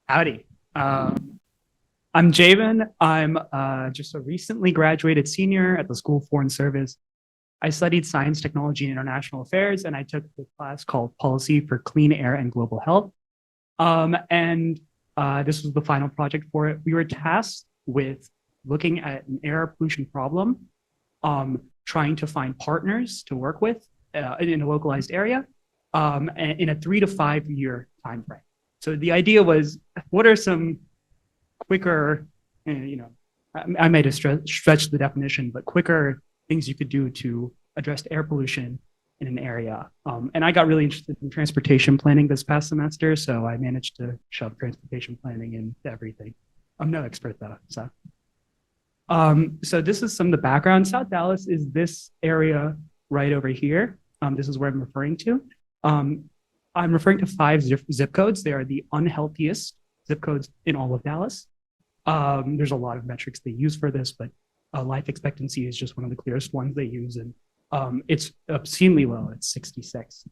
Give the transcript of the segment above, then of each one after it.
Howdy. I'm Jaibin. I'm just a recently graduated senior at the School of Foreign Service. I studied science, technology, and international affairs, and I took a class called Policy for Clean Air and Global Health. And This was the final project for it. We were tasked with looking at an air pollution problem, trying to find partners to work with in a localized area in a 3 to 5 year time frame. So the idea was, what are some quicker, I might have stretched the definition, but quicker things you could do to address air pollution in an area. And I got really interested in transportation planning this past semester, so I managed to shove transportation planning into everything. I'm no expert though, so. So this is some of the background. South Dallas is this area right over here. This is where I'm referring to. I'm referring to 5 zip codes. They are the unhealthiest zip codes in all of Dallas. There's a lot of metrics they use for this, but life expectancy is just one of the clearest ones they use. And it's obscenely low at 66.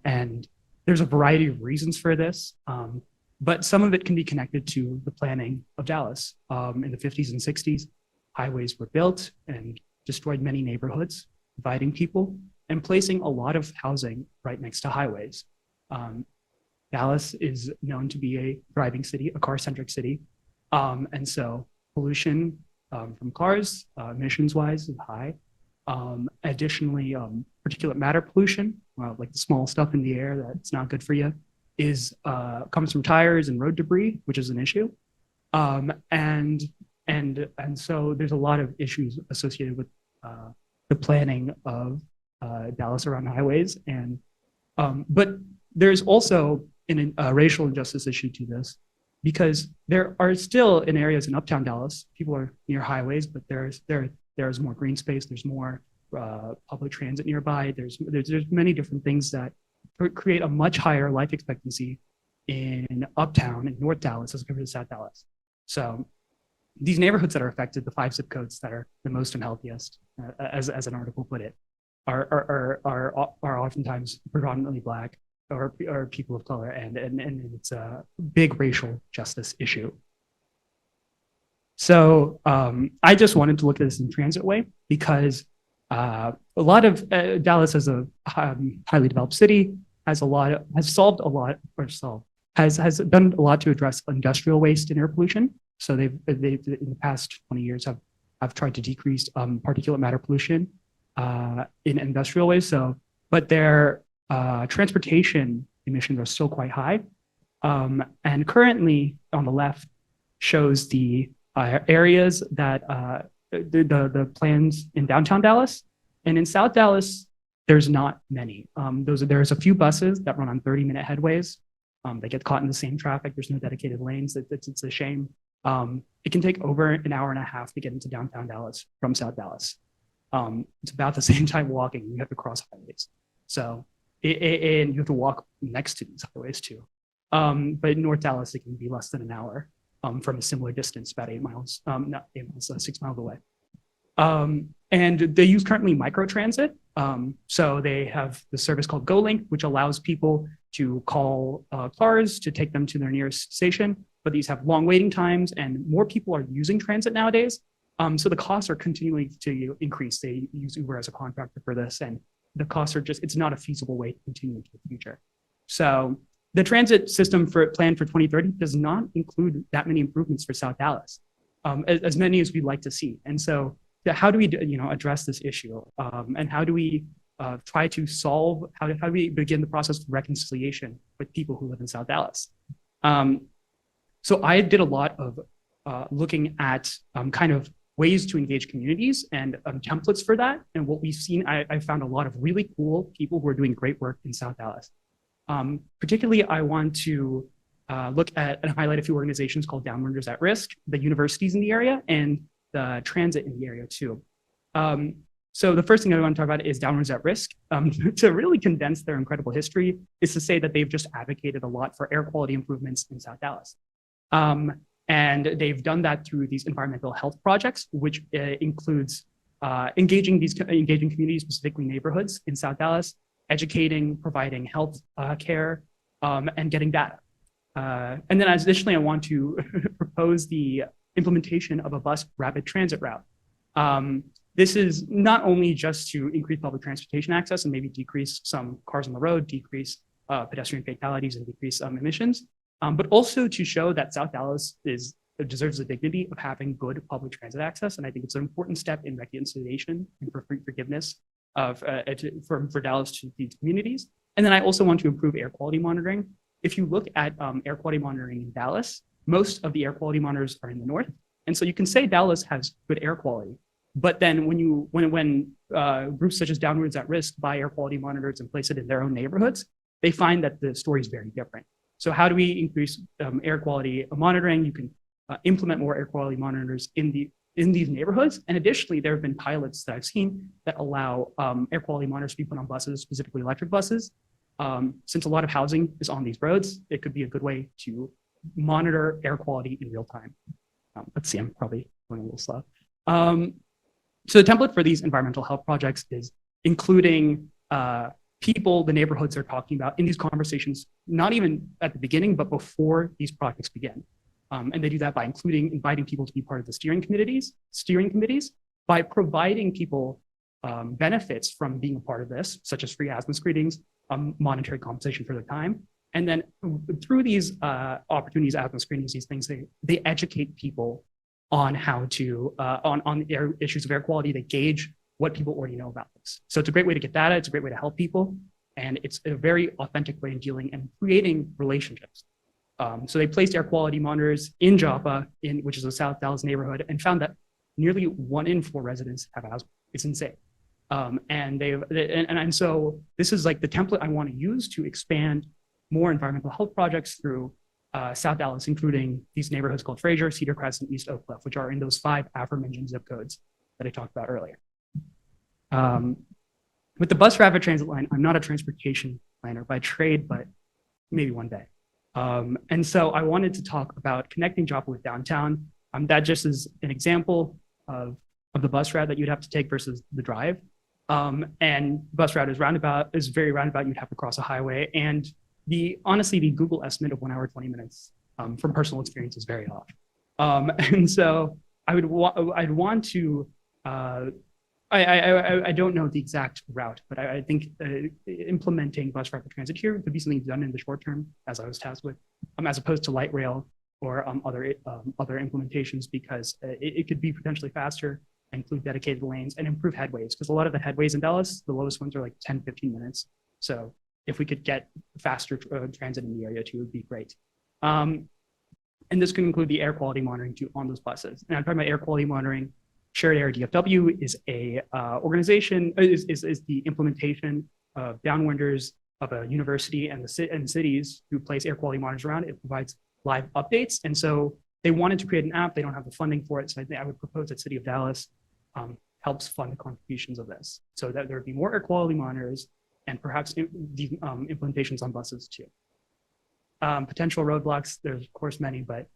And there's a variety of reasons for this, but some of it can be connected to the planning of Dallas. In the 50s and 60s, highways were built and destroyed many neighborhoods, dividing people and placing a lot of housing right next to highways. Dallas is known to be a thriving city, a car-centric city. And so pollution from cars, emissions-wise, is high. Additionally, particulate matter pollution, like the small stuff in the air that's not good for you, comes from tires and road debris, which is an issue. And so there's a lot of issues associated with the planning of Dallas around highways. But there's also a racial injustice issue to this, because there are still in areas in uptown Dallas, people are near highways, but there's more green space, there's more public transit nearby. There's many different things that create a much higher life expectancy in uptown and North Dallas as compared to South Dallas. So these neighborhoods that are affected, the 5 zip codes that are the most unhealthiest, as an article put it, are oftentimes predominantly Black or people of color, and it's a big racial justice issue. So I just wanted to look at this in transit way, because a lot of Dallas as a highly developed city has done a lot to address industrial waste and air pollution. So they've in the past 20 years have tried to decrease particulate matter pollution in industrial waste. So, but their transportation emissions are still quite high. And currently on the left shows the areas that the plans in downtown Dallas, and in South Dallas, there's not many. There's a few buses that run on 30-minute headways. They get caught in the same traffic. There's no dedicated lanes. It's a shame. It can take over an hour and a half to get into downtown Dallas from South Dallas. It's about the same time walking. You have to cross highways. So, and you have to walk next to these highways too. But in North Dallas, it can be less than an hour from a similar distance, about 8 miles, not 8 miles, 6 miles away. And they use currently microtransit. So they have the service called GoLink, which allows people to call cars to take them to their nearest station. But these have long waiting times, and more people are using transit nowadays. So the costs are continuing to increase. They use Uber as a contractor for this, and the costs are it's not a feasible way to continue into the future. So the transit system planned for 2030 does not include that many improvements for South Dallas, as many as we'd like to see. And so how do we address this issue? And how do we try to solve, how do we begin the process of reconciliation with people who live in South Dallas? So I did a lot of looking at kind of ways to engage communities and templates for that. And what we've seen, I found a lot of really cool people who are doing great work in South Dallas. Particularly, I want to look at and highlight a few organizations called Downwarders at Risk, the universities in the area, and the transit in the area too. So the first thing I want to talk about is Downwarders at Risk. To really condense their incredible history is to say that they've just advocated a lot for air quality improvements in South Dallas. And they've done that through these environmental health projects, which includes engaging communities, specifically neighborhoods in South Dallas, educating, providing health care, and getting data. And then additionally, I want to propose the implementation of a bus rapid transit route. This is not only just to increase public transportation access and maybe decrease some cars on the road, decrease pedestrian fatalities and decrease emissions, but also to show that South Dallas deserves the dignity of having good public transit access. And I think it's an important step in reconciliation and for forgiveness for Dallas to these communities. And then I also want to improve air quality monitoring. If you look at air quality monitoring in Dallas, most of the air quality monitors are in the north. And so you can say Dallas has good air quality, but then when groups such as Downwards at Risk buy air quality monitors and place it in their own neighborhoods, they find that the story is very different. So how do we increase air quality monitoring? You can implement more air quality monitors in these neighborhoods. And additionally, there have been pilots that I've seen that allow air quality monitors to be put on buses, specifically electric buses. Since a lot of housing is on these roads, it could be a good way to monitor air quality in real time. Let's see, I'm probably going a little slow. So the template for these environmental health projects is including people, the neighborhoods they're talking about in these conversations, not even at the beginning, but before these projects begin. And they do that by inviting people to be part of the steering committees, by providing people benefits from being a part of this, such as free asthma screenings, monetary compensation for their time. And then through these opportunities, asthma screenings, these things, they educate people on how to, on air issues of air quality. They gauge what people already know about this. So it's a great way to get data. It's a great way to help people. And it's a very authentic way of dealing and creating relationships. So they placed air quality monitors in Joppa, which is a South Dallas neighborhood, and found that nearly 1 in 4 residents have asthma. It's insane. And so this is like the template I want to use to expand more environmental health projects through South Dallas, including these neighborhoods called Fraser, Cedar Crest, and East Oak Cliff, which are in those 5 aforementioned zip codes that I talked about earlier. With the bus rapid transit line, I'm not a transportation planner by trade, but maybe one day. And so I wanted to talk about connecting Joppa with downtown. That just is an example of the bus route that you'd have to take versus the drive. And bus route is very roundabout. You'd have to cross a highway. And honestly, the Google estimate of 1 hour, 20 minutes from personal experience is very off. And so I'd want to, I don't know the exact route, but I think implementing bus rapid transit here could be something done in the short term, as I was tasked with, as opposed to light rail or other implementations, because it could be potentially faster, include dedicated lanes, and improve headways, because a lot of the headways in Dallas, the lowest ones are like 10, 15 minutes. So if we could get faster transit in the area too, it would be great. And this could include the air quality monitoring too on those buses. And I'm talking about air quality monitoring. Shared Air DFW is a organization, is the implementation of downwinders of a university and cities who place air quality monitors around. It provides live updates. And so they wanted to create an app. They don't have the funding for it. So I think I would propose that City of Dallas helps fund the contributions of this, so that there would be more air quality monitors and perhaps these implementations on buses too. Potential roadblocks, there's of course many, but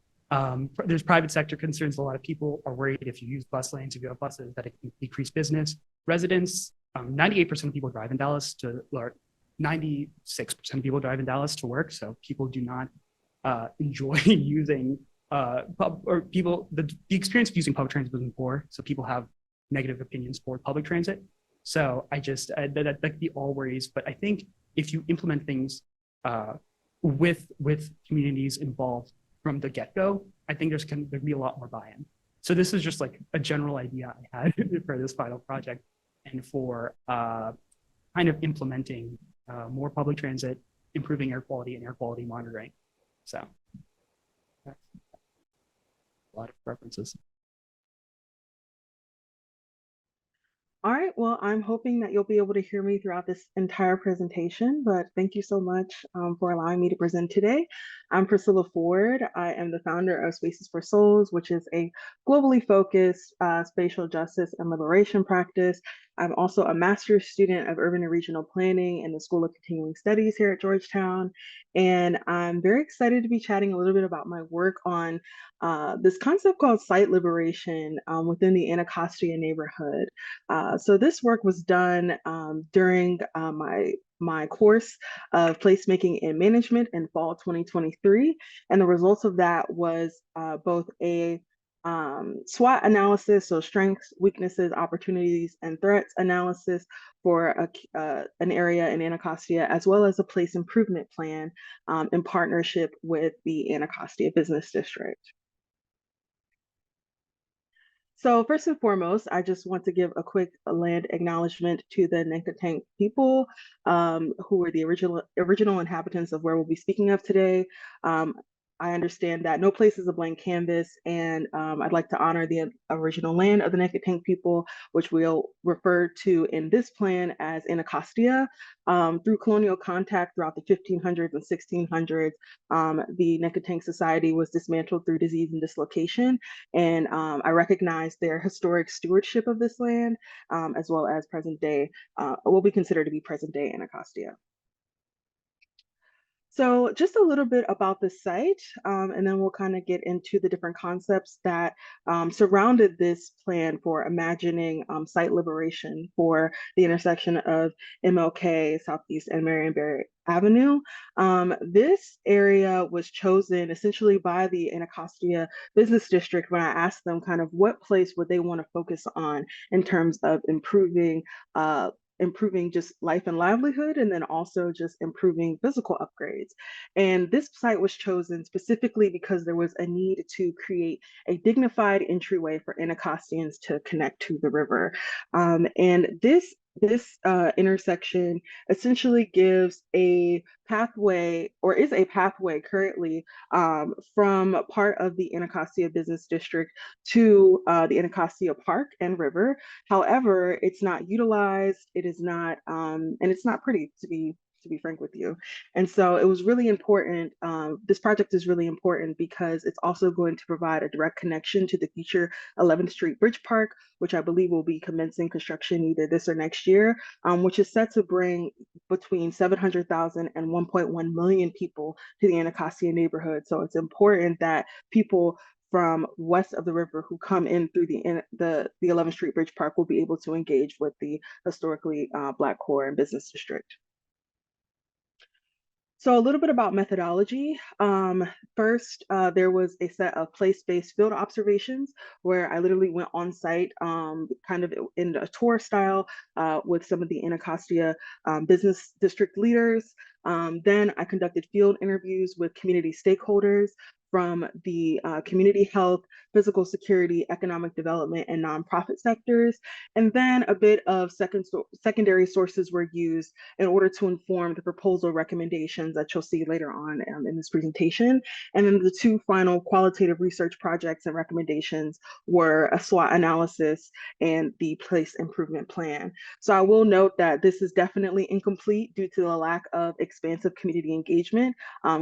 there's private sector concerns. A lot of people are worried if you use bus lanes, if you have buses, that it can decrease business. Residents, 98% of people drive in Dallas or 96% of people drive in Dallas to work. So people do not enjoy using, the experience of using public transit has been poor. So people have negative opinions for public transit. So that could be all worries. But I think if you implement things with communities involved from the get-go, I think there can be a lot more buy-in. So this is just like a general idea I had for this final project, and for kind of implementing more public transit, improving air quality and air quality monitoring. So that's a lot of references. All right, well, I'm hoping that you'll be able to hear me throughout this entire presentation, but thank you so much for allowing me to present today. I'm Priscilla Forde. I am the founder of Spaces for Souls, which is a globally focused spatial justice and liberation practice. I'm also a master's student of urban and regional planning in the School of Continuing Studies here at Georgetown. And I'm very excited to be chatting a little bit about my work on this concept called site liberation within the Anacostia neighborhood. So this work was done during my my course of placemaking and management in fall 2023. And the results of that was both a SWOT analysis, so strengths, weaknesses, opportunities, and threats analysis for an area in Anacostia, as well as a place improvement plan in partnership with the Anacostia Business District. So first and foremost, I just want to give a quick land acknowledgement to the Nankatank people, who were the original inhabitants of where we'll be speaking of today. I understand that no place is a blank canvas, and I'd like to honor the original land of the Nankatank people, which we'll refer to in this plan as Anacostia. Through colonial contact throughout the 1500s and 1600s, the Nankatank society was dismantled through disease and dislocation, and I recognize their historic stewardship of this land, as well as present day, what we consider to be present day Anacostia. So just a little bit about the site, and then we'll kind of get into the different concepts that surrounded this plan for imagining site liberation for the intersection of MLK, Southeast, and Marion Avenue. This area was chosen essentially by the Anacostia Business District when I asked them kind of what place would they want to focus on in terms of improving just life and livelihood, and then also just improving physical upgrades. And this site was chosen specifically because there was a need to create a dignified entryway for Anacostians to connect to the river. And this intersection essentially gives a pathway, or is a pathway currently, from part of the Anacostia Business District to the Anacostia Park and River. However, it's not utilized, it is not, and it's not pretty, to be frank with you. And so it was really important. This project is really important because it's also going to provide a direct connection to the future 11th Street Bridge Park, which I believe will be commencing construction either this or next year, which is set to bring between 700,000 and 1.1 million people to the Anacostia neighborhood. So it's important that people from west of the river who come in through the 11th Street Bridge Park will be able to engage with the historically Black core and business district. So a little bit about methodology. First, there was a set of place-based field observations where I literally went on site, kind of in a tour style, with some of the Anacostia business district leaders. Then I conducted field interviews with community stakeholders from the community health, physical security, economic development, and nonprofit sectors. And then a bit of secondary sources were used in order to inform the proposal recommendations that you'll see later on in this presentation. And then the two final qualitative research projects and recommendations were a SWOT analysis and the place improvement plan. So I will note that this is definitely incomplete due to the lack of expansive community engagement.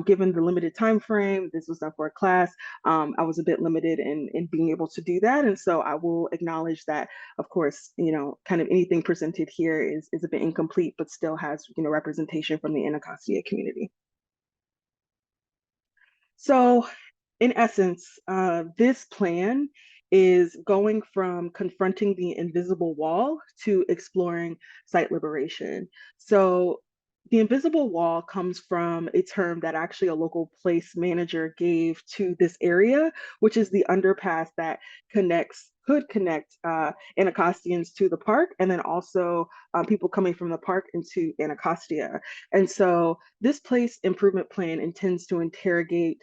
Given the limited time frame, this was done for a class, I was a bit limited in being able to do that. And so I will acknowledge that, of course, kind of anything presented here is a bit incomplete, but still has, representation from the Anacostia community. So in essence, this plan is going from confronting the invisible wall to exploring site liberation. So the invisible wall comes from a term that actually a local place manager gave to this area, which is the underpass that could connect Anacostians to the park, and then also people coming from the park into Anacostia. And so this place improvement plan intends to interrogate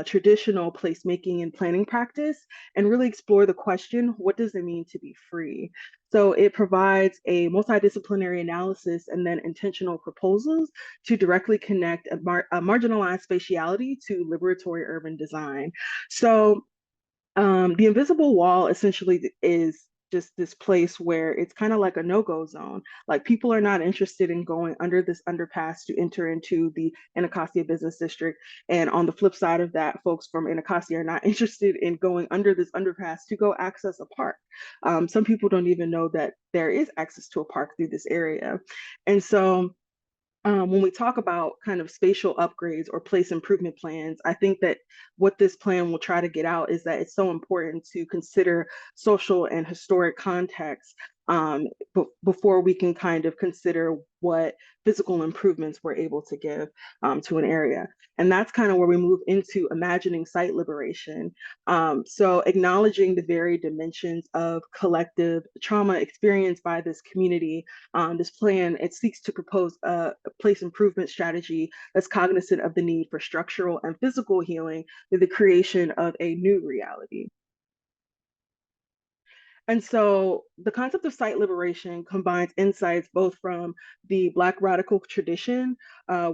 traditional placemaking and planning practice and really explore the question, what does it mean to be free? So it provides a multidisciplinary analysis and then intentional proposals to directly connect a marginalized spatiality to liberatory urban design. So the invisible wall essentially is just this place where it's kind of like a no-go zone. Like people are not interested in going under this underpass to enter into the Anacostia Business District. And on the flip side of that, folks from Anacostia are not interested in going under this underpass to go access a park. Some people don't even know that there is access to a park through this area. And so when we talk about kind of spatial upgrades or place improvement plans, I think that what this plan will try to get out is that it's so important to consider social and historic context before we can kind of consider what physical improvements we're able to give to an area. And that's kind of where we move into imagining site liberation. So acknowledging the varied dimensions of collective trauma experienced by this community, this plan, it seeks to propose a place improvement strategy that's cognizant of the need for structural and physical healing through the creation of a new reality. And so the concept of site liberation combines insights both from the Black radical tradition,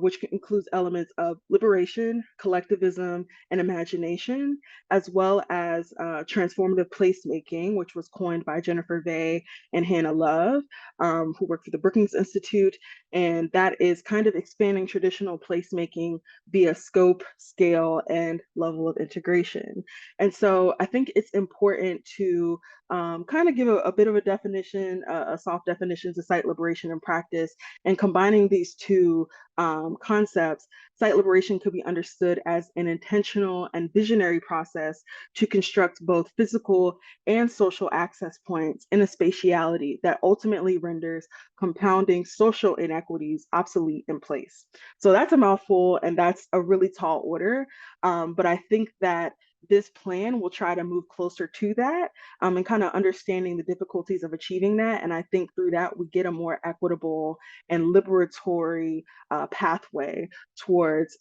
which includes elements of liberation, collectivism, and imagination, as well as transformative placemaking, which was coined by Jennifer Vey and Hannah Love, who work for the Brookings Institute. And that is kind of expanding traditional placemaking via scope, scale, and level of integration. And so I think it's important to kind of give a bit of a definition, a soft definition to site liberation and practice. And combining these two concepts, site liberation could be understood as an intentional and visionary process to construct both physical and social access points in a spatiality that ultimately renders compounding social inequities obsolete in place. So that's a mouthful, and that's a really tall order. But I think that this plan will try to move closer to that, and kind of understanding the difficulties of achieving that. And I think through that, we get a more equitable and liberatory pathway towards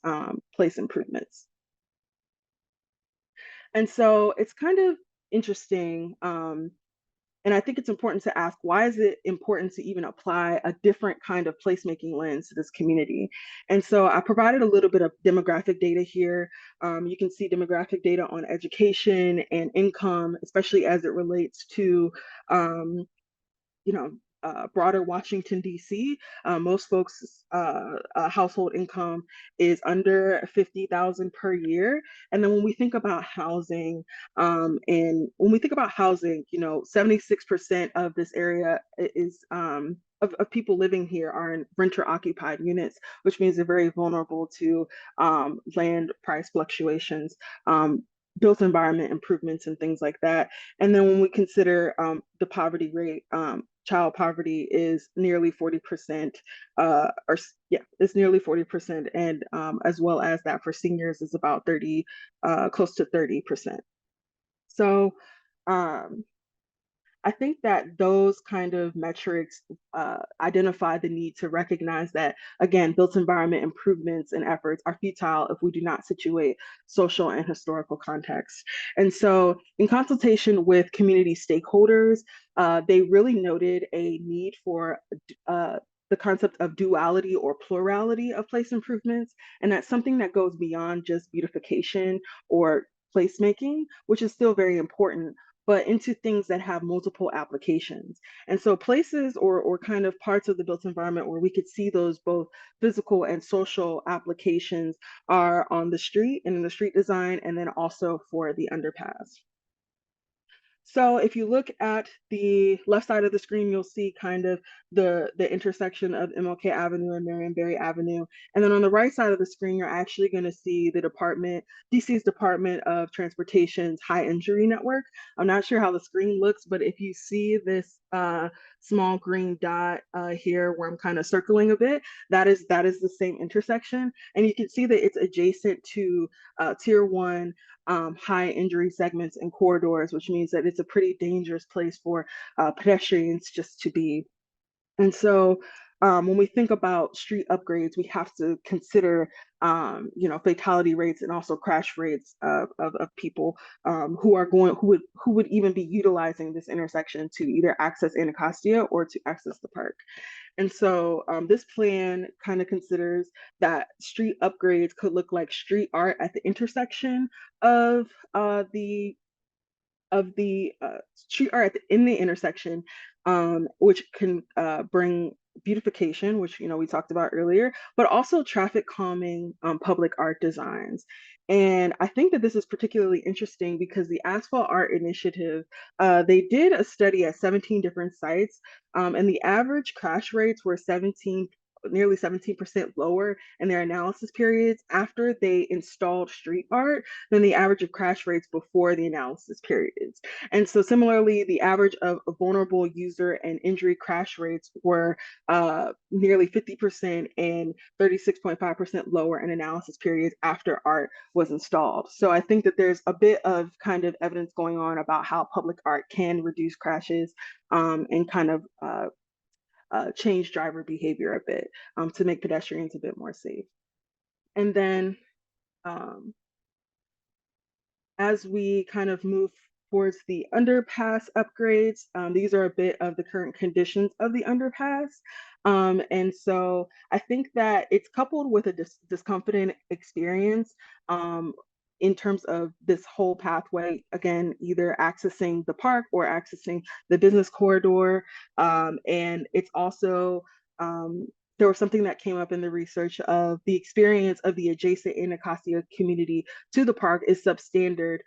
place improvements. And so it's kind of interesting. And I think it's important to ask, why is it important to even apply a different kind of placemaking lens to this community? And so I provided a little bit of demographic data here. You can see demographic data on education and income, especially as it relates to you know, broader Washington, D.C. Most folks' household income is under 50,000 per year. And then when we think about housing, and when we think about housing, 76% of this area is of people living here are in renter occupied units, which means they're very vulnerable to land price fluctuations. Built environment improvements and things like that. And then when we consider the poverty rate, child poverty is nearly 40%, it's nearly 40%. And as well as that for seniors is about 30, close to 30%. So I think that those kind of metrics identify the need to recognize that, again, built environment improvements and efforts are futile if we do not situate social and historical context. And so in consultation with community stakeholders, they really noted a need for the concept of duality or plurality of place improvements. And that's something that goes beyond just beautification or placemaking, which is still very important, but into things that have multiple applications. And so places or kind of parts of the built environment where we could see those both physical and social applications are on the street and in the street design, and then also for the underpass. So if you look at the left side of the screen, you'll see kind of the intersection of MLK Avenue and Marion Avenue. And then on the right side of the screen, you're actually going to see the DC's Department of Transportation's high injury network. I'm not sure how the screen looks, but if you see this small green dot here where I'm kind of circling a bit, that is the same intersection. And you can see that it's adjacent to Tier 1 high injury segments and corridors, which means that it's a pretty dangerous place for pedestrians just to be. And so when we think about street upgrades, we have to consider, fatality rates and also crash rates of people who would even be utilizing this intersection to either access Anacostia or to access the park. And so this plan kind of considers that street upgrades could look like street art at the intersection of the street art in the intersection, which can bring beautification, which we talked about earlier, but also traffic calming public art designs. And I think that this is particularly interesting because the Asphalt Art Initiative, they did a study at 17 different sites, and the average crash rates were 17 nearly 17% lower in their analysis periods after they installed street art than the average of crash rates before the analysis periods. And so similarly, the average of vulnerable user and injury crash rates were nearly 50% and 36.5% lower in analysis periods after art was installed. So I think that there's a bit of kind of evidence going on about how public art can reduce crashes and kind of change driver behavior a bit to make pedestrians a bit more safe. And then as we kind of move towards the underpass upgrades, these are a bit of the current conditions of the underpass. And so I think that it's coupled with a discomforting experience in terms of this whole pathway, again, either accessing the park or accessing the business corridor. And it's also, there was something that came up in the research of the experience of the adjacent Anacostia community to the park is substandard,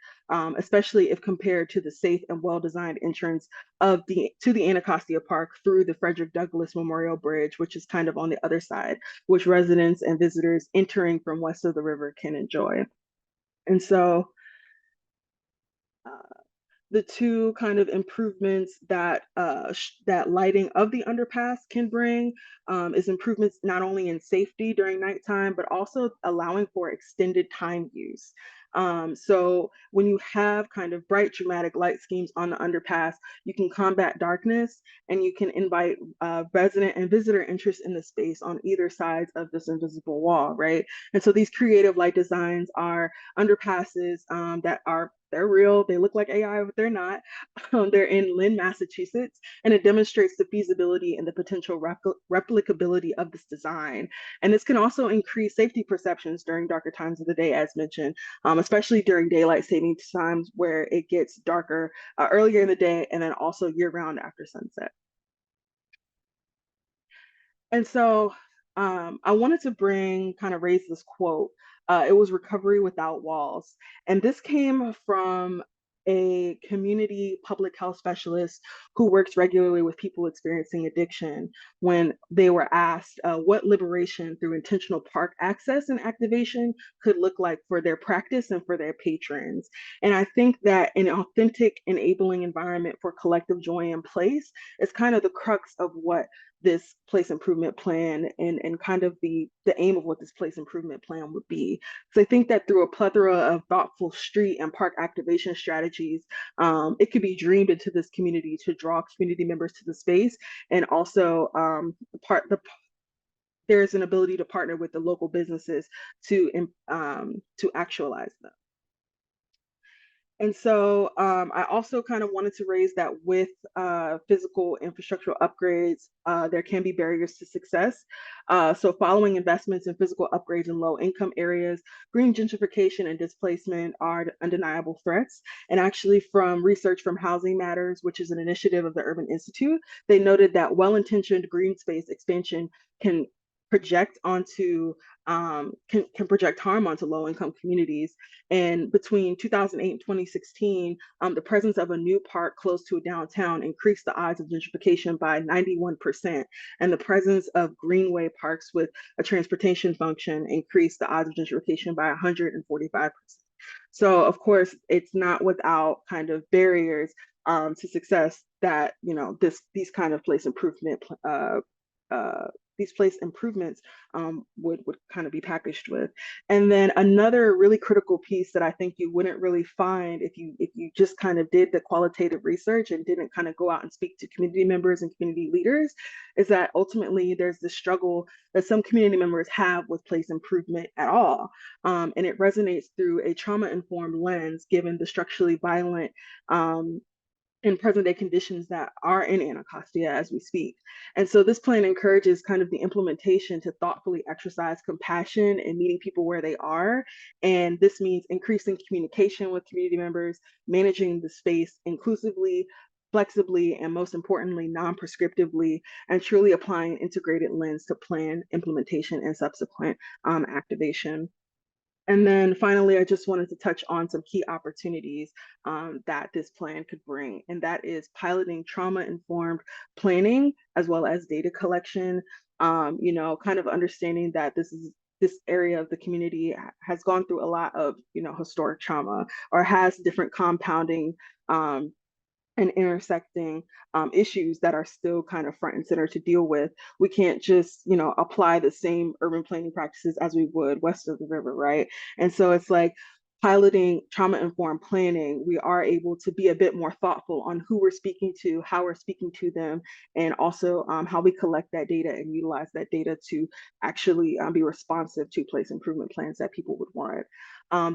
especially if compared to the safe and well-designed entrance to the Anacostia Park through the Frederick Douglass Memorial Bridge, which is kind of on the other side, which residents and visitors entering from west of the river can enjoy. And so the two kind of improvements that that lighting of the underpass can bring is improvements not only in safety during nighttime, but also allowing for extended time use. So when you have kind of bright, dramatic light schemes on the underpass, you can combat darkness and you can invite resident and visitor interest in the space on either sides of this invisible wall, right? And so these creative light designs are underpasses that are they're real. They look like AI, but they're not. They're in Lynn, Massachusetts, and it demonstrates the feasibility and the potential replicability of this design. And this can also increase safety perceptions during darker times of the day, as mentioned, especially during daylight saving times where it gets darker earlier in the day and then also year round after sunset. And so I wanted to raise this quote. It was recovery without walls. And this came from a community public health specialist who works regularly with people experiencing addiction when they were asked what liberation through intentional park access and activation could look like for their practice and for their patrons. And I think that an authentic, enabling environment for collective joy and place is kind of the crux of what this place improvement plan and kind of the aim of what this place improvement plan would be. So I think that through a plethora of thoughtful street and park activation strategies, it could be dreamed into this community to draw community members to the space, and also there's an ability to partner with the local businesses to actualize them. And so I also kind of wanted to raise that with physical infrastructural upgrades, there can be barriers to success. So following investments in physical upgrades in low income areas, green gentrification and displacement are undeniable threats. And actually from research from Housing Matters, which is an initiative of the Urban Institute, they noted that well-intentioned green space expansion can project harm onto low-income communities. And between 2008 and 2016, the presence of a new park close to a downtown increased the odds of gentrification by 91%. And the presence of greenway parks with a transportation function increased the odds of gentrification by 145%. So of course, it's not without kind of barriers to success that, these kind of place improvement these place improvements would kind of be packaged with. And then another really critical piece that I think you wouldn't really find if you just kind of did the qualitative research and didn't kind of go out and speak to community members and community leaders is that ultimately there's this struggle that some community members have with place improvement at all. And it resonates through a trauma-informed lens given the structurally violent in present day conditions that are in Anacostia as we speak. And so this plan encourages kind of the implementation to thoughtfully exercise compassion and meeting people where they are. And this means increasing communication with community members, managing the space inclusively, flexibly, and most importantly, non-prescriptively, and truly applying an integrated lens to plan, implementation, and subsequent activation. And then finally, I just wanted to touch on some key opportunities that this plan could bring, and that is piloting trauma-informed planning as well as data collection, you know, kind of understanding that this area of the community has gone through a lot of, you know, historic trauma or has different compounding um, and intersecting issues that are still kind of front and center to deal with. We can't just, you know, apply the same urban planning practices as we would west of the river, right? And so it's like piloting trauma informed planning, we are able to be a bit more thoughtful on who we're speaking to, how we're speaking to them, and also how we collect that data and utilize that data to actually be responsive to place improvement plans that people would want.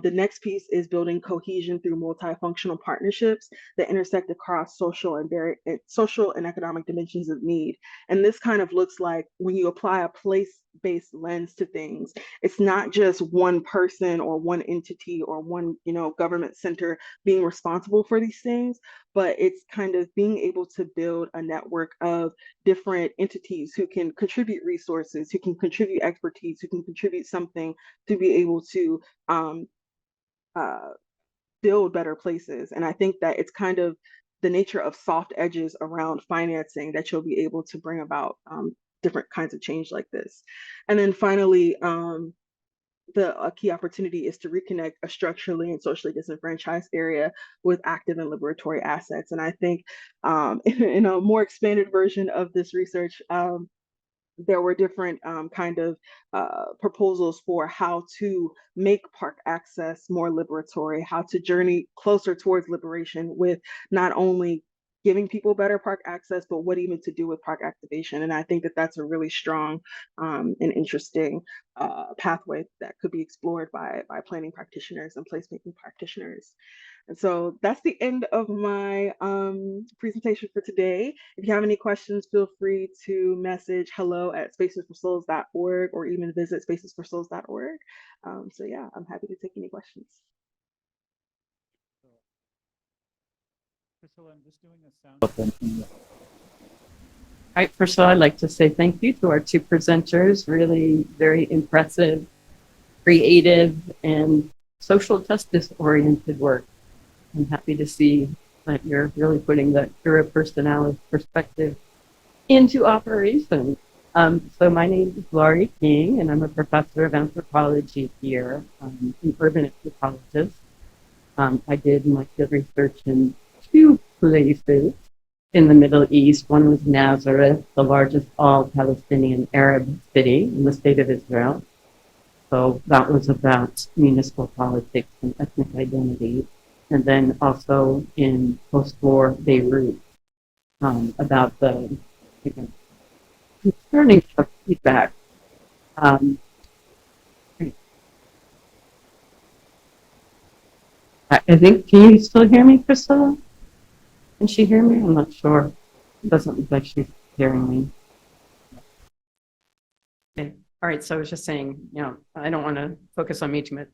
The next piece is building cohesion through multifunctional partnerships that intersect across social and economic dimensions of need. And this kind of looks like when you apply a place-based lens to things, it's not just one person or one entity or one, you know, government center being responsible for these things, but it's kind of being able to build a network of different entities who can contribute resources, who can contribute expertise, who can contribute something to be able to um, uh, build better places. And I think that it's kind of the nature of soft edges around financing that you'll be able to bring about different kinds of change like this. And then finally, the key opportunity is to reconnect a structurally and socially disenfranchised area with active and liberatory assets. And I think in a more expanded version of this research, there were different kind of proposals for how to make park access more liberatory, how to journey closer towards liberation with not only giving people better park access, but what even to do with park activation. And I think that that's a really strong and interesting pathway that could be explored by planning practitioners and placemaking practitioners. And so that's the end of my presentation for today. If you have any questions, feel free to message hello@spacesforsouls.org or even visit spacesforsouls.org. So yeah, I'm happy to take any questions. Priscilla, I'm just doing a sound. All right, first of all, I'd like to say thank you to our two presenters. Really very impressive, creative, and social justice oriented work. I'm happy to see that you're really putting the Cura Personalis perspective into operation. So my name is Laurie King, and I'm a professor of anthropology here, an urban anthropologist. I did my field research in two places in the Middle East. One was Nazareth, the largest all-Palestinian Arab city in the state of Israel. So that was about municipal politics and ethnic identity. And then also in post-war Beirut, about the concerning feedback. I think, can you still hear me, Priscilla? Can she hear me? I'm not sure. It doesn't look like she's hearing me. Okay. All right. So I was just saying, you know, I don't want to focus on me too much,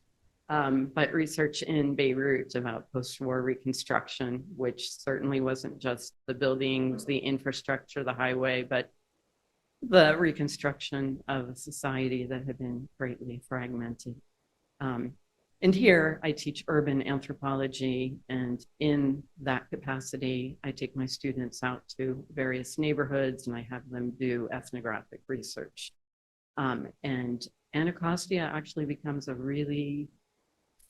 but research in Beirut about post-war reconstruction, which certainly wasn't just the buildings, the infrastructure, the highway, but the reconstruction of a society that had been greatly fragmented. And here I teach urban anthropology, and in that capacity, I take my students out to various neighborhoods and I have them do ethnographic research. And Anacostia actually becomes a really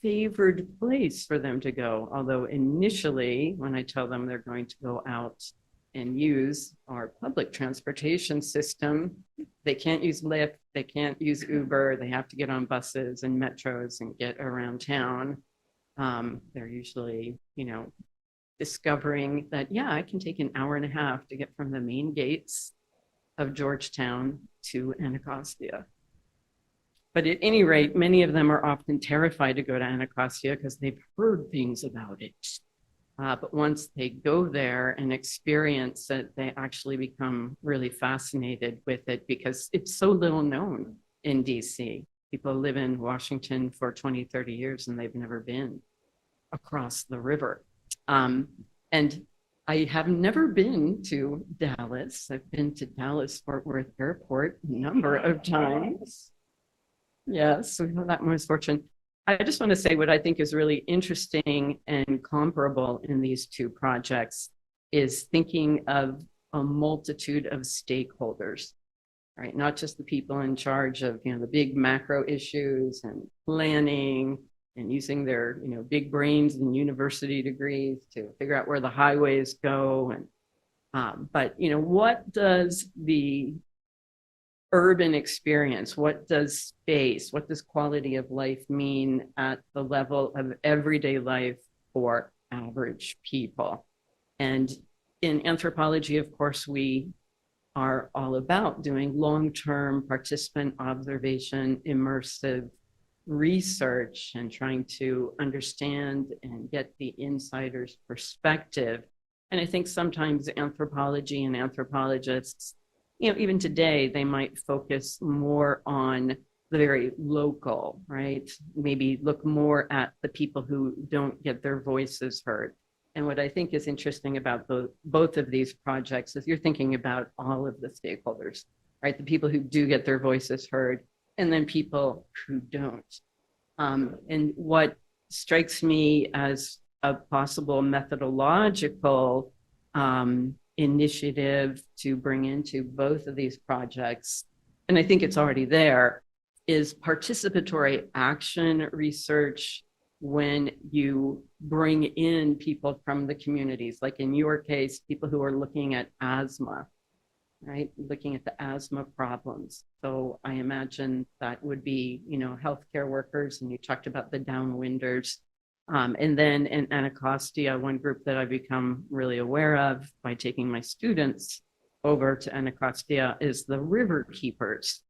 favored place for them to go, although initially, when I tell them they're going to go out and use our public transportation system, they can't use Lyft, they can't use Uber, they have to get on buses and metros and get around town. They're usually, you know, discovering that, yeah, I can take an hour and a half to get from the main gates of Georgetown to Anacostia. But at any rate, many of them are often terrified to go to Anacostia because they've heard things about it. But once they go there and experience it, they actually become really fascinated with it because it's so little known in DC. People live in Washington for 20, 30 years and they've never been across the river. And I have never been to Dallas. I've been to Dallas-Fort Worth Airport a number of times. Yes, we've had that misfortune. I just want to say what I think is really interesting and comparable in these two projects is thinking of a multitude of stakeholders. right? Not just the people in charge of, you know, the big macro issues and planning and using their, you know, big brains and university degrees to figure out where the highways go. And but, you know, what does the urban experience, what does space, what does quality of life mean at the level of everyday life for average people? And in anthropology, of course, we are all about doing long-term participant observation, immersive research, and trying to understand and get the insider's perspective. And I think sometimes anthropology and anthropologists, you know, even today, they might focus more on the very local, right? Maybe look more at the people who don't get their voices heard. And what I think is interesting about both of these projects is you're thinking about all of the stakeholders, right? The people who do get their voices heard, and then people who don't. And what strikes me as a possible methodological initiative to bring into both of these projects, and I think it's already there, is participatory action research when you bring in people from the communities, like in your case, people who are looking at asthma, right? Looking at the asthma problems. So I imagine that would be, you know, healthcare workers, and you talked about the downwinders. And then in Anacostia, one group that I've become really aware of by taking my students over to Anacostia is the river keepers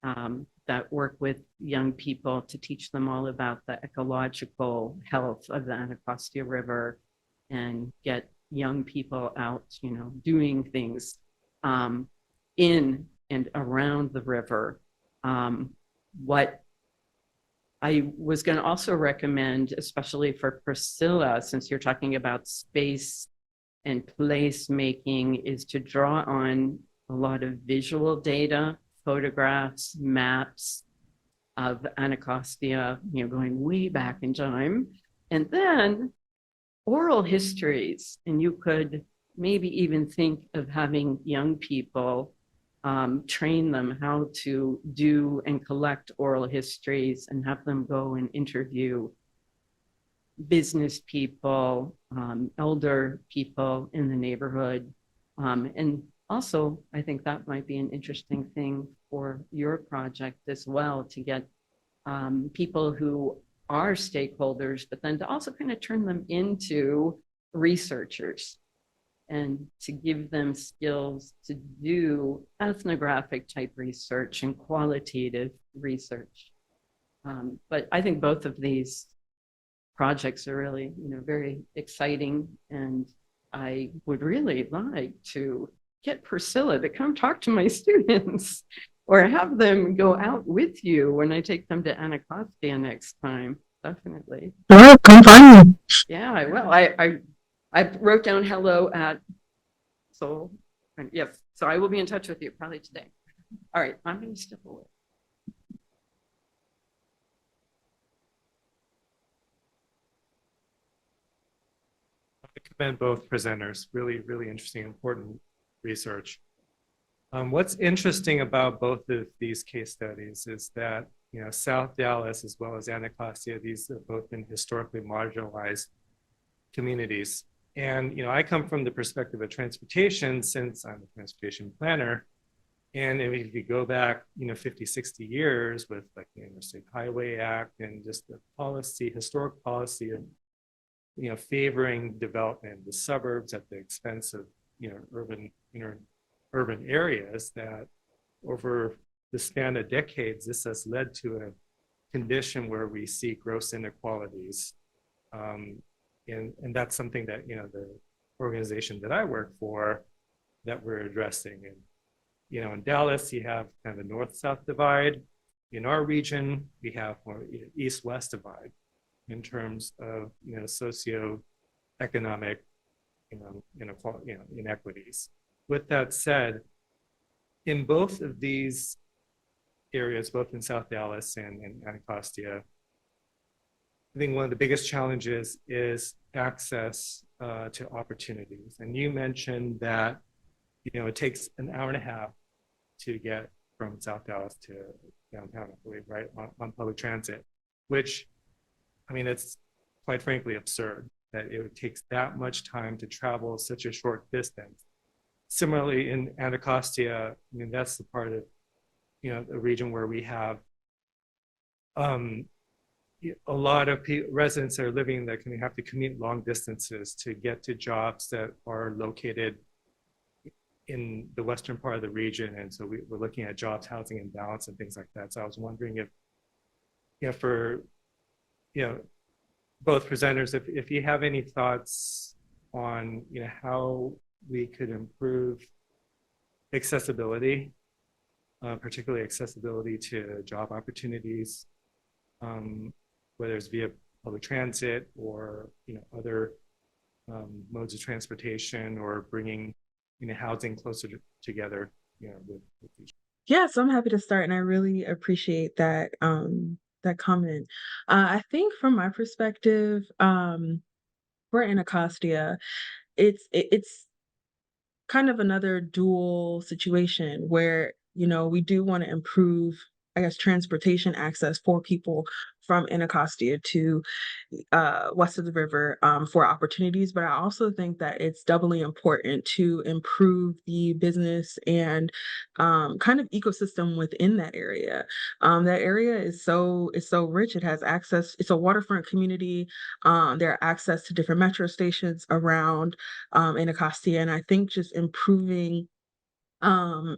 that work with young people to teach them all about the ecological health of the Anacostia River and get young people out, you know, doing things in and around the river. What I was going to also recommend, especially for Priscilla, since you're talking about space and place making, is to draw on a lot of visual data, photographs, maps of Anacostia, you know, going way back in time, and then oral histories. And you could maybe even think of having young people train them how to do and collect oral histories and have them go and interview business people, elder people in the neighborhood. And also, I think that might be an interesting thing for your project as well, to get people who are stakeholders, but then to also kind of turn them into researchers and to give them skills to do ethnographic type research and qualitative research. But I think both of these projects are really, you know, very exciting, and I would really like to get Priscilla to come talk to my students or have them go out with you when I take them to Anacostia next time. Definitely. Sure, come find me. Yeah, I will. I wrote down hello at Seoul. Yes, so I will be in touch with you probably today. All right, I'm going to step away. I commend both presenters. Really, really interesting, important research. What's interesting about both of these case studies is that, you know, South Dallas as well as Anacostia, these have both been historically marginalized communities. And, you know, I come from the perspective of transportation, since I'm a transportation planner. And if you go back, you know, 50, 60 years with like the Interstate Highway Act and just the policy, historic policy of, you know, favoring development in the suburbs at the expense of, you know, urban areas, that over the span of decades, this has led to a condition where we see gross inequalities. And that's something that, you know, the organization that I work for, that we're addressing. And, you know, in Dallas, you have kind of a north-south divide. In our region, we have more east-west divide in terms of, you know, socioeconomic, inequities. With that said, in both of these areas, both in South Dallas and in Anacostia, I think one of the biggest challenges is access to opportunities. And you mentioned that, you know, it takes an hour and a half to get from South Dallas to downtown, I believe, right, on public transit, which, I mean, it's quite frankly absurd that it takes that much time to travel such a short distance. Similarly, in Anacostia, I mean, that's the part of, the region where we have a lot of residents that are living that can have to commute long distances to get to jobs that are located in the western part of the region. And so we're looking at jobs, housing, and balance and things like that. So I was wondering if, for, both presenters, if you have any thoughts on, how we could improve accessibility, particularly accessibility to job opportunities, whether it's via public transit or, other modes of transportation, or bringing, housing closer together, with each. Yeah, so I'm happy to start, and I really appreciate that that comment. I think from my perspective, for Anacostia, it's kind of another dual situation where, we do want to improve, I guess, transportation access for people from Anacostia to west of the river, for opportunities. But I also think that it's doubly important to improve the business and kind of ecosystem within that area. That area is so rich. It has access. It's a waterfront community. There are access to different metro stations around Anacostia, and I think just um,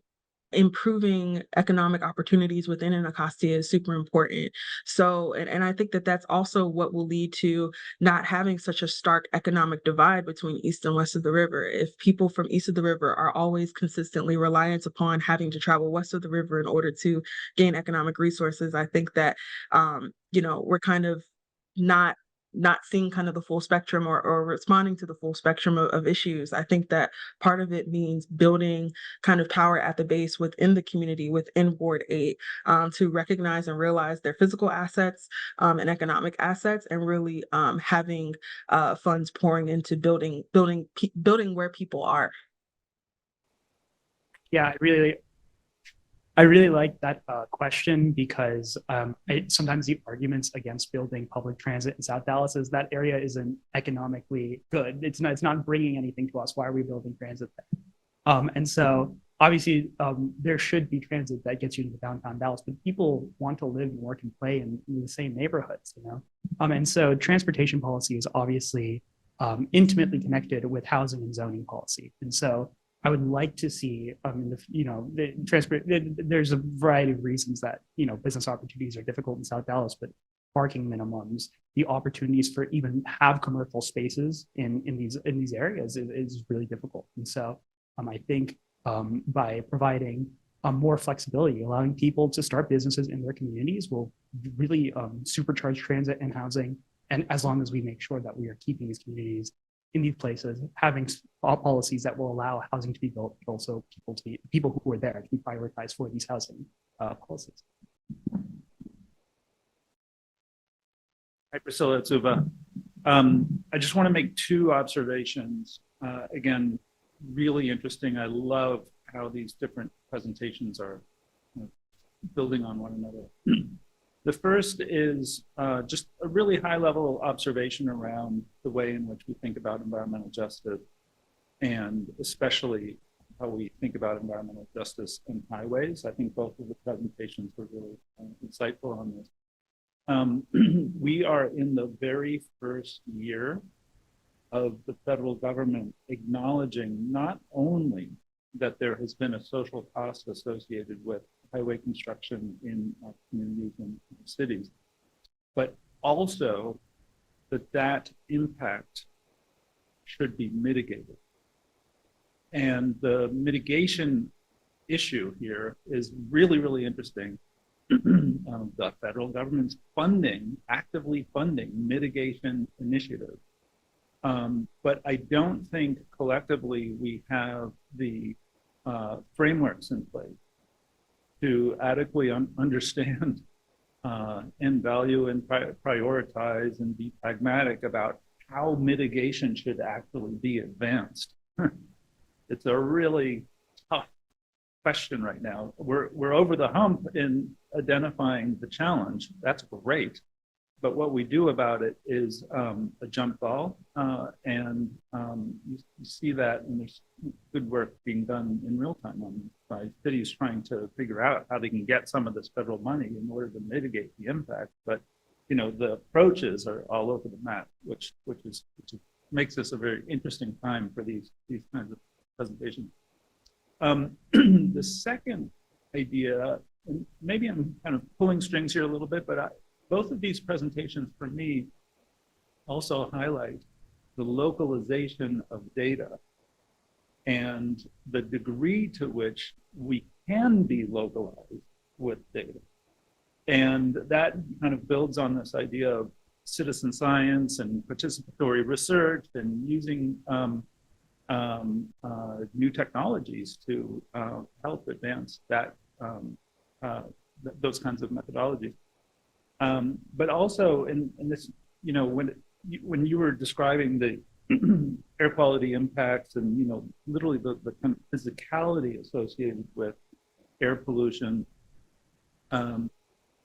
improving economic opportunities within Anacostia is super important. So, and I think that that's also what will lead to not having such a stark economic divide between east and west of the river. If people from east of the river are always consistently reliant upon having to travel west of the river in order to gain economic resources, I think that, we're kind of not seeing kind of the full spectrum, or responding to the full spectrum of issues. I think that part of it means building kind of power at the base within the community, within Ward 8, to recognize and realize their physical assets and economic assets, and really having funds pouring into building where people are. Yeah, I really like that question, because sometimes the arguments against building public transit in South Dallas is that area isn't economically good. It's not bringing anything to us. Why are we building transit there? And so obviously there should be transit that gets you to downtown Dallas, but people want to live and work and play in the same neighborhoods, and so transportation policy is obviously intimately connected with housing and zoning policy. And so I would like to see, there's a variety of reasons that, business opportunities are difficult in South Dallas, but parking minimums, the opportunities for even have commercial spaces in these areas is really difficult. And so I think by providing more flexibility, allowing people to start businesses in their communities will really supercharge transit and housing. And as long as we make sure that we are keeping these communities in these places, having policies that will allow housing to be built, but also people who are there to be prioritized for these housing policies. Hi, Priscilla, it's Uba. I just want to make two observations. Again, really interesting. I love how these different presentations are building on one another. The first is just a really high-level observation around the way in which we think about environmental justice, and especially how we think about environmental justice in highways. I think both of the presentations were really insightful on this. We are in the very first year of the federal government acknowledging not only that there has been a social cost associated with highway construction in communities and cities, but also that impact should be mitigated. And the mitigation issue here is really, really interesting. The federal government's actively funding mitigation initiatives. But I don't think collectively we have the frameworks in place to adequately understand and value and prioritize and be pragmatic about how mitigation should actually be advanced. It's a really tough question right now. We're over the hump in identifying the challenge. That's great. But what we do about it is a jump ball. And you see that, and there's good work being done in real time by cities trying to figure out how they can get some of this federal money in order to mitigate the impact. But the approaches are all over the map, which makes this a very interesting time for these kinds of presentations. The second idea, and maybe I'm kind of pulling strings here a little bit, but both of these presentations for me also highlight the localization of data and the degree to which we can be localized with data. And that kind of builds on this idea of citizen science and participatory research and using new technologies to help advance those kinds of methodologies. But also in this, when you were describing the air quality impacts and, literally the kind of physicality associated with air pollution,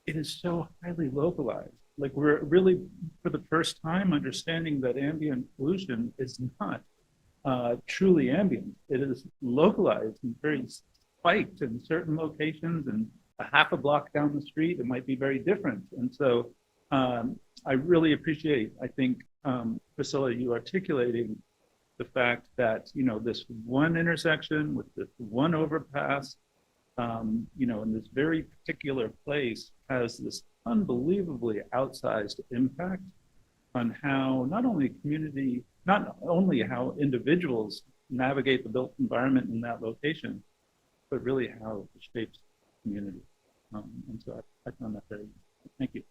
it is so highly localized. Like, we're really, for the first time, understanding that ambient pollution is not truly ambient. It is localized and very spiked in certain locations, and a half a block down the street, it might be very different. And so I really appreciate, I think, Priscilla, you articulating the fact that, this one intersection with this one overpass, in this very particular place has this unbelievably outsized impact on how not only how individuals navigate the built environment in that location, but really how it shapes community. And so I found that very interesting. Thank you.